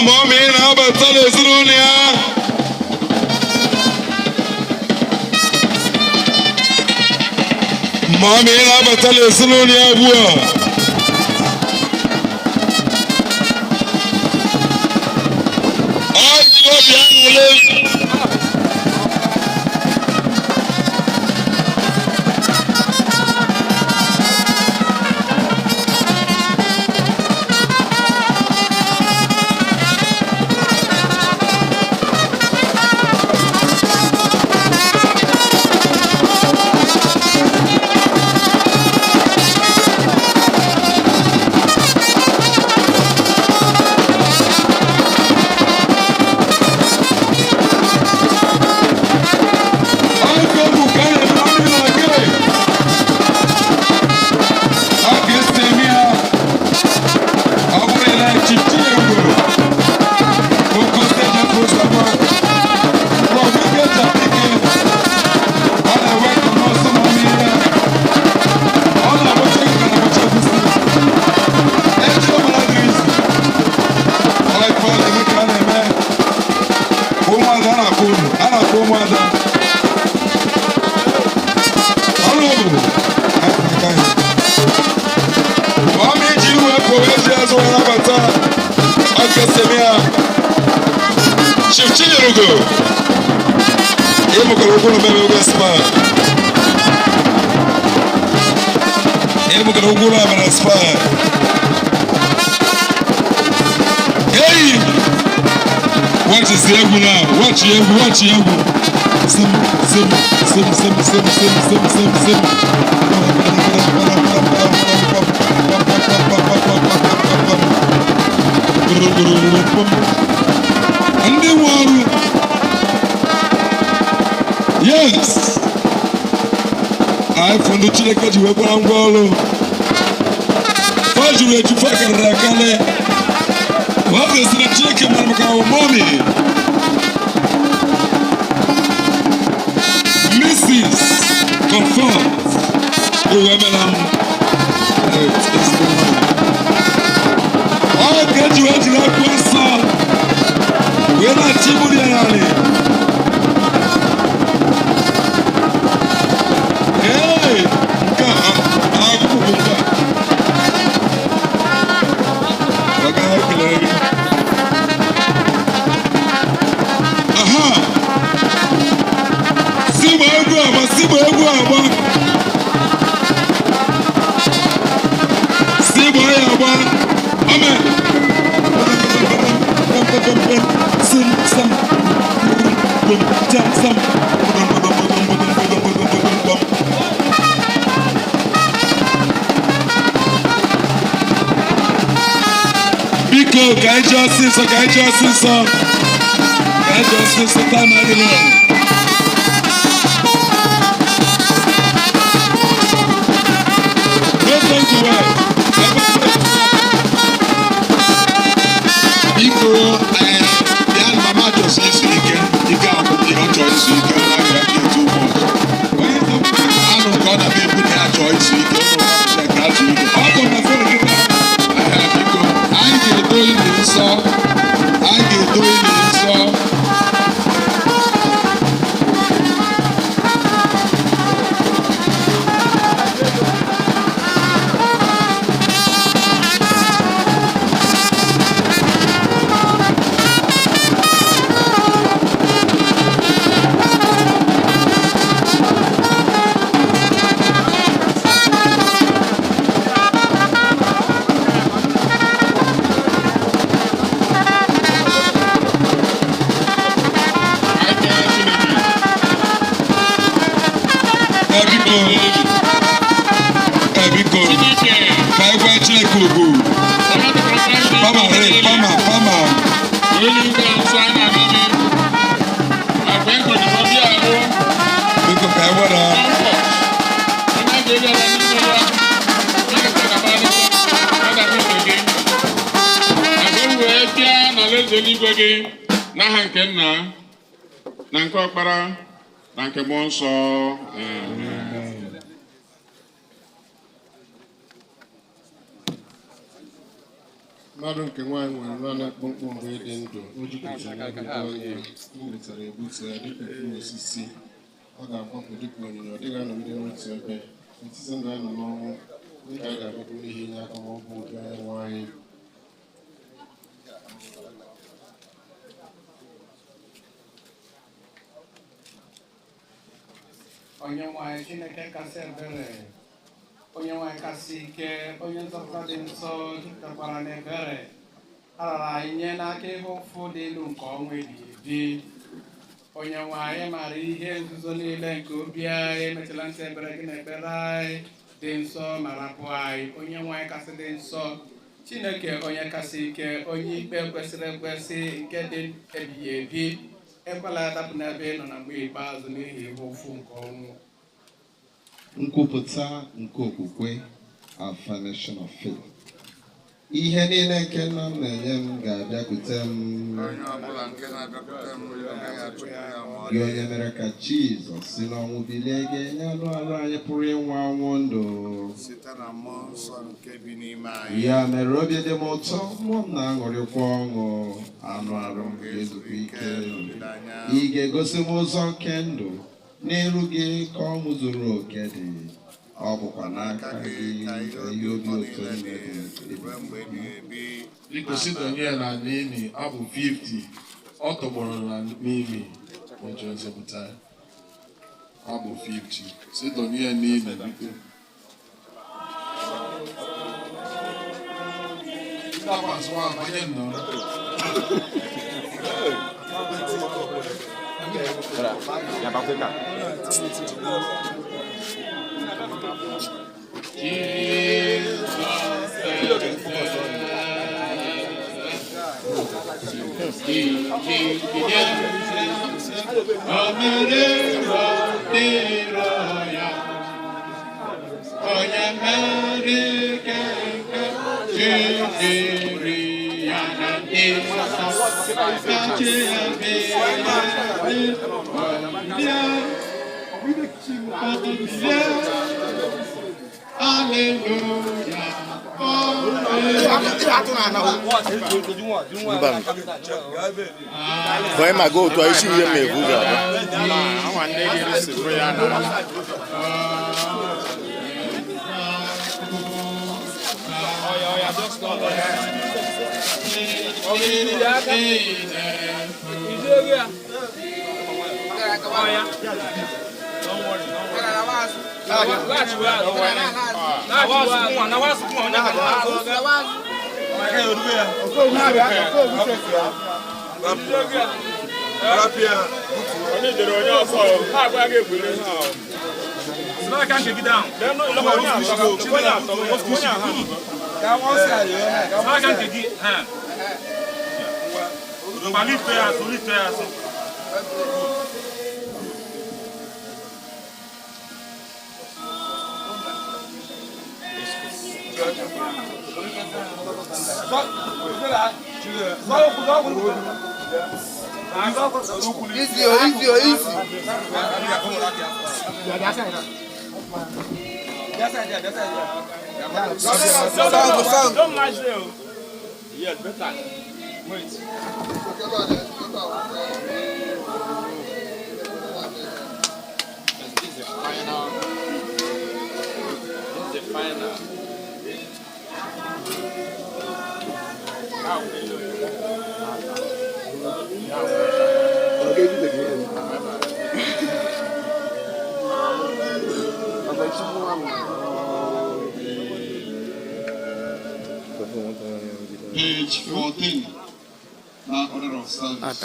Mommy, how about Ezinne? Mommy, how about Ezinne? Chiegeonu. Emo kaloko no bebe ugaspa. Emo kaloko no bebe ugaspa. Hey, watch this ego now. Watch ego. Sim. And the one, yes, I found the chile that you were going to go. First, you were to fucking Rakale. What is the chicken that our mommy? Mrs. Confirmed. Uwaemenem. I get you out to that person. We're not Chiburiani. Hey, aha. Sibo egu aba. Amen. Biko, can I just sing some? Time I don't know. Biko, ka anyị gwa Chineke okwu. Pama. Biko ka anyị gwara. N'aha nke Nna na nke Ọkpara na nke Mmụọ Nsọ. Mmadụ nke nwaanyị nwere naanị mkpụmkpụ mgbe ịdị ndụ, o jupụtara onye gbutara egbutu ya dịka mkpụrụ osisi, ọ ga-agbapụ dịka onyinyo, ọ dịghị anọgide n'otu ebe, etiti ndụ anyị nọ n'ọnwụ, dịka a ga-abịakwu n'ihi inye aka ma ọ bụ obi anyị nwaanyị. Onye nwanyị Chineke kasị ebere, onye nwanyị kasị ike, onye nzọpụta dị nsọ jupụtakwara n'ebere, arara anyị nye n'aka ihe ụfụ dị elu nke ọnwa ebighị ebi. Onye nwanyị mara ihe nzuzo niile nke obi anyị, emetụla ntị ebere gị na ekpere anyị dị nsọ ma rapụ anyị. Onye nwanyị kasị dị nsọ, Chineke onye kasị ike, onye ikpe kwesịrị ekwesị nke dị ebighị ebi, ekwela ya dapụ n'ebe ị nọ na mgbe ikpeazụ n'ihi ihe ụfụ nke ọnwụ. Nkwupụta nke okwukwe, affirmation of faith. Ihe niile nke nna m na-enye m ga-abịakwute m. Gị onye mere ka Jizọs si n'ọnwụ bilie, ga-enye anụ arụ anyị pụrụ ịnwụ anwụ ndụ. Ya mere obi dị m ụtọ, mmụọ m na-aṅụrịkwa ọṅụ, anụ arụ m ga-ezukwa ike. Ị ga-egosi m ụzọ nke ndụ, n'iru gị ka ọṅụ zuru oke dị. Ọ bụkwa n'aka gị ka ihe obi ụtọ niile dị. Biko sidonye ya na n'imi, abụ 50, ọ tọgbọrọ na n'imi, ụjọ nzọpụta ya. Abụ 50, sidonye ya n'imi, biko. Foi mago, tu aí se ia me vulgar. Page 14. Now, order of service.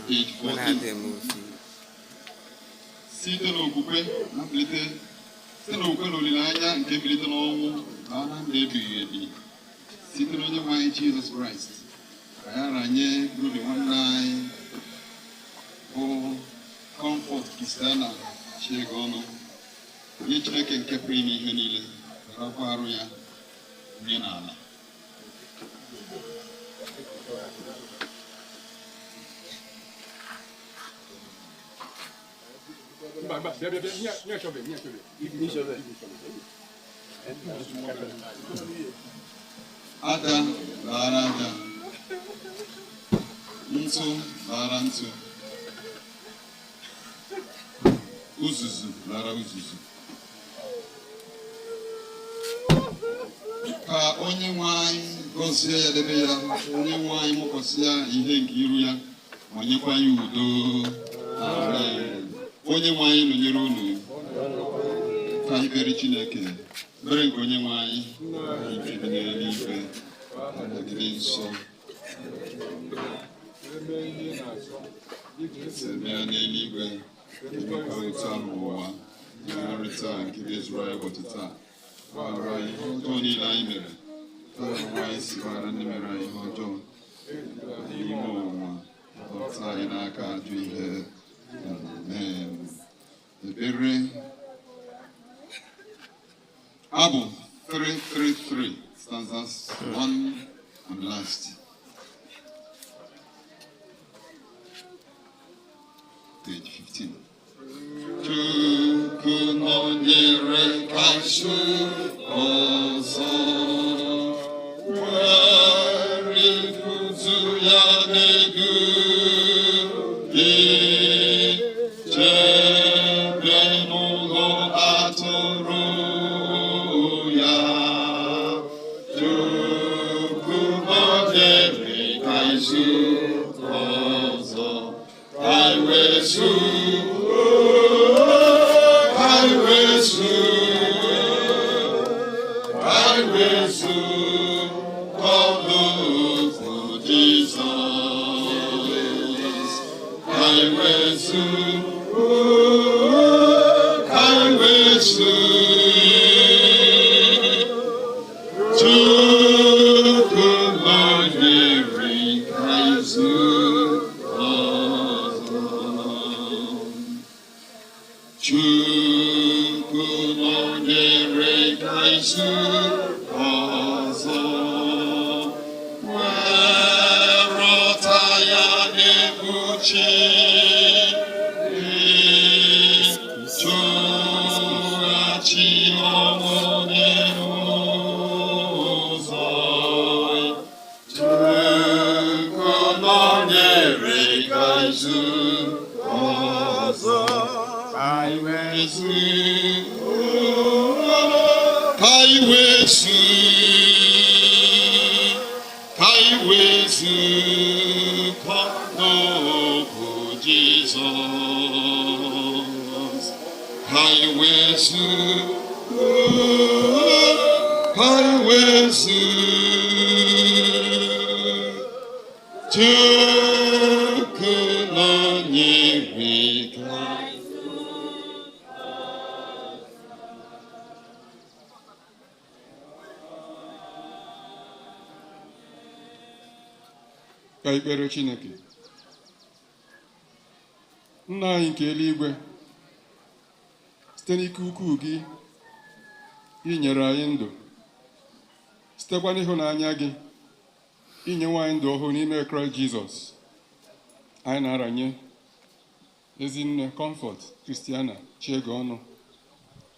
Page 14. Site n'okwukwe na mbilite site n'okwe na olileanya nke mbilite n'ọnwụ na ọna ndụ ebighị ebi site n'onye nwe anyị Jizọs Kraịst ka ya ranye n'obi nwanne anyị bụ Comfort Christiana Chiegeonu, onye Chineke nke pụrụ ime ihe niile rakwa arụ ya nye n'ala. Ada lara ada, ntụ lara ntụ, uzuzu lara uzuzu. Ka onye nwe anyị gọzie ya, debe ya, onye nwe anyị mụkwasị ya ihe nke iru ya, ma nyekwa ya udo. Amen. Onye nwe anyị nọnyere unu. Ka anyị kpere Chineke, ekpere nke onye nwe anyị nke bi n'eluigwe, adịgide nsọ, eme ya n'eluigwe, emekwa otu a n'ụwa, nri taa nke ga-ezuru anyị ụbọchị taa. Gbaghara anyị ihe ọjọọ niile anyị mere, nwa anyị si gbaghara ndị mere anyị ihe ọjọọ n'ime ọnwụnwa, dọpụta anyị n'aka ajọ ihe. Amen. Ekpere Abụ 333, stanzas 1 and last. Page 15. Chukwu nọnyere kansụ ọzọ, nwere nkuzu ya na-edu gị, chebe n'ụlọ atụrụ ya. Chukwu nọnyere kansụ ọzọ, Kaiwesu, come look for Jesus. Kaiwesu, Chukwu nọnyere Kaiwesu. Chukwu nọnyere Kaiwesu ọzọ, werọta ya na-ekpuchi chụghachi ọnwụ n'ụzọ. Chukwu nọnyere Kaiwesu ọzọ. Kaiwesu, Kaiwesu, Kaiwesu, Konobu Jesus. Kaiwesu, Kaiwesu, Chukwu nọnyere ka ikpere Chineke. Nna anyị nke eluigwe, site n'ike ukwuu gị inyere anyị ndụ, sitekwa n'ịhụnanya gị inye nwaanyị ndụ ọhụụ n'ime Kraịst Jizọs, anyị na-aranye Ezinne Comfort Christiana Chiegeonu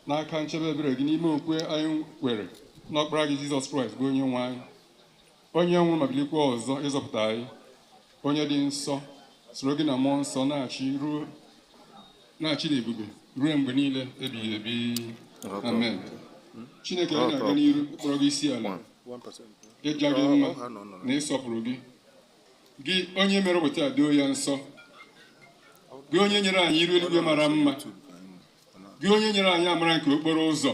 n'aka nchebe ebere gị n'ime okwe anyị kwere n'ọkpara gị Jizọs Kraịst bụ onye nwe anyị, onye nwụrụ ma bilikwa ọzọ ịzọpụta anyị, onye dị nsọ, soro gị na mmụọ nsọ na-achị n'ebube ruo mgbe niile ebighị ebi. Amen. Chineke anyị na-aga n'iru kpọrọ gị isi ala, ịja gị mma na ịsọpụrụ gị, gị onye mere ụbọchị a doo ya nsọ, gị onye nyere anyị iru eluigwe mara mma, gị onye nyere anyị amara nke okporo ụzọ,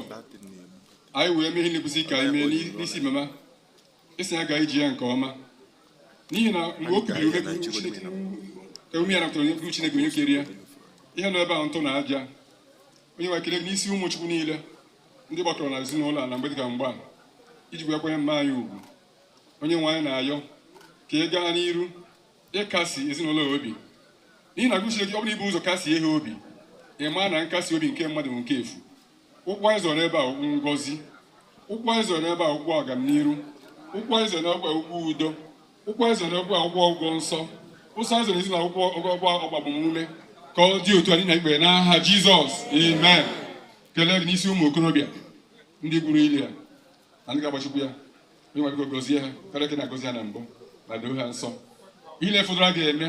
anyị wee mee ihe na-ekwesị ka anyị mee n'isi mama isi aga iji ya nke ọma, n'ihi na mgbe o kubiri ume Chineke ka ume ya napụtara onye Chineke onye kere ya, ihe nọ ebe ahụ ntụ na aja, onye nwe ekele gị n'isi ụmụ Chukwu niile ndị gbakọrọ na ezinụlọ a na mgbe dịka mgbe a iji gwakwanye mma anyị ugwu. Onye nwe anyị na-ayọ ka ị gaa n'iru ịkasi ezinụlọ obi, n'ihi na Chineke ọ bụrụ ibu ụzọ kasie ha obi, ị maa na nkasi obi nke mmadụ nke efu. Ụkwụ anyị zọrọ n'ebe a ụkwụ ngọzi, ụkwụ anyị zọrọ n'ebe a ụkwụ ọganiru, ụkwụ anyị zọrọ n'ebe a ụkwụ udo, ụkwụ anyị zọrọ n'ebe a ụkwụ nsọ, ụsọ anyị zọrọ n'ezi na ụkwụ ọgbagbamume, ka ọ dị otu anyị na ikpere n'aha Jizọs, amen. Kelee gị n'isi ụmụ okorobịa ndị gburu ili ya na ndị ga-agbachikwu ya, onye nwe biko gọzie ha karịa ka na-agọzi ha na mbụ ma doo ha nsọ. Ile fọdụrụ ga-eme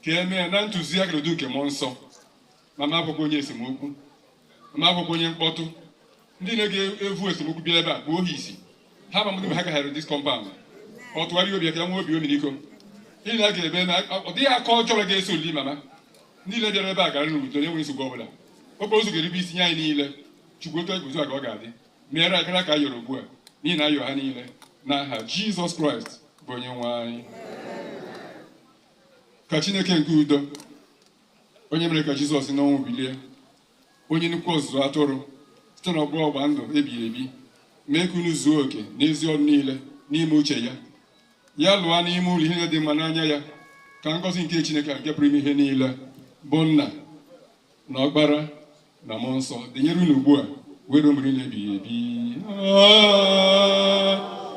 ka emee na ntụziaka n'udu nke mmụọ nsọ, ma ma akwụkwọ onye esemokwu, ma akwụkwọ onye mkpọtụ, ndị na-evu esemokwu bịa ebe a bụ ohi isi ha ma mgbe ha gaghara dis compound ọ tụgharịa obi ya ka nwe obi ominiko. Ile a ga-ebe na ọ dịghị aka ọjọọ ga-eso oli mama niile bịara ebe a gara n'udo na enweghị nsogbu ọbụla. Okporo ụzọ ga-eribe isi nye anyị niile. Chukwu otu anyị ka ọ ga-adị meere akara ka a yọrọ ugbu a n'ihi na ayọ ha niile n'aha Jizọs Kraịst bụ onye nwe anyị. Ka Chineke nke udo, onye mere ka Jizọs n'ọnwụ bilie, onye nnukwu ọzụzụ atụrụ site n'ọgbọ ọgba ndụ ebighị ebi, mee ka unu zuo oke n'ezi ọrụ niile n'ime uche ya, ya lụọ n'ime ụlọ ihe dị mma n'anya ya. Ka ngọzi nke Chineke nke pụrụ ime ihe niile bụ Nna na Ọkpara na Mmụọ Nsọ dịnyere unu ugbu a were mgbe niile ebighị ebi.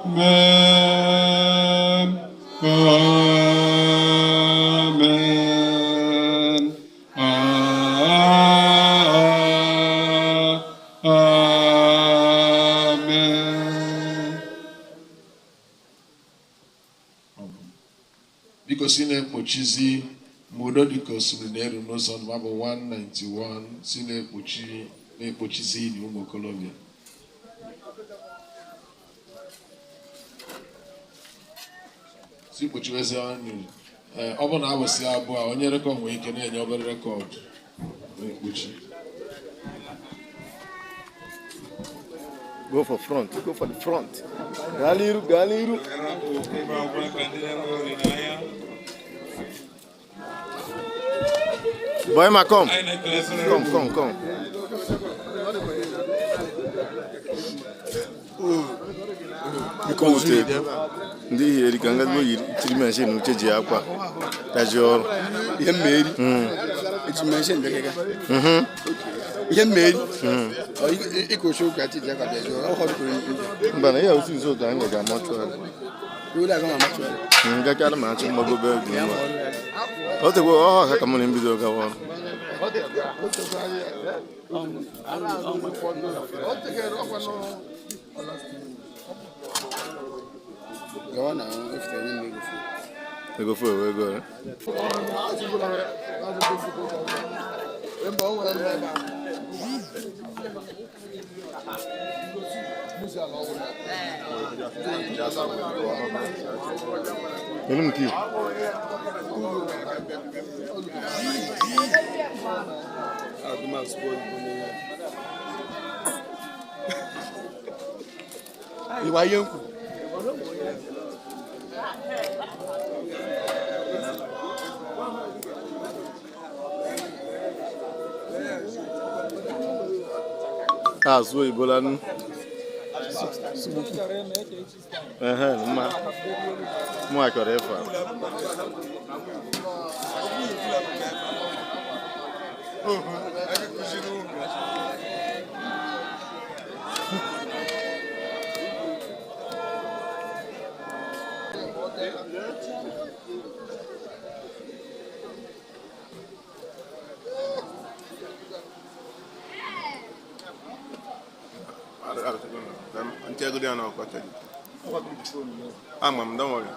Amen. Amen. Amen. Biko si na-ekpochizi ma udo dịka osimiri na-eru n'ụzọ ndụ bụ 191 si na-ekpochizi ili ụmụ okorobịa. Si kpochiwezi ọnụ. Ọ bụ na abụsị abụọ onye rekọd nwere ike na-enye obere rekọdụ na-ekpochi. Go for front. Go for the front. Galiru, Galiru. Boy, ma come. Come. Because ndị eri ka nga yiri chiri machine uche ji akwa taji ọrụ ihe mmeri echi machine bekega ihe mmeri ikocho ka ti jaka bejo ọ họrọ ko mbana ya osi nso ka nga ga mortuary ula ga mortuary nga ka ma achọ mmago be dị nwa ọ tegwo ọ ha ka mụ na mbido ga wọrọ go on now if they didn't go for we go Benim ki ìwà yẹnku azụ Ebola nu mụ akọrọ efa Go down now, got it. Don't worry.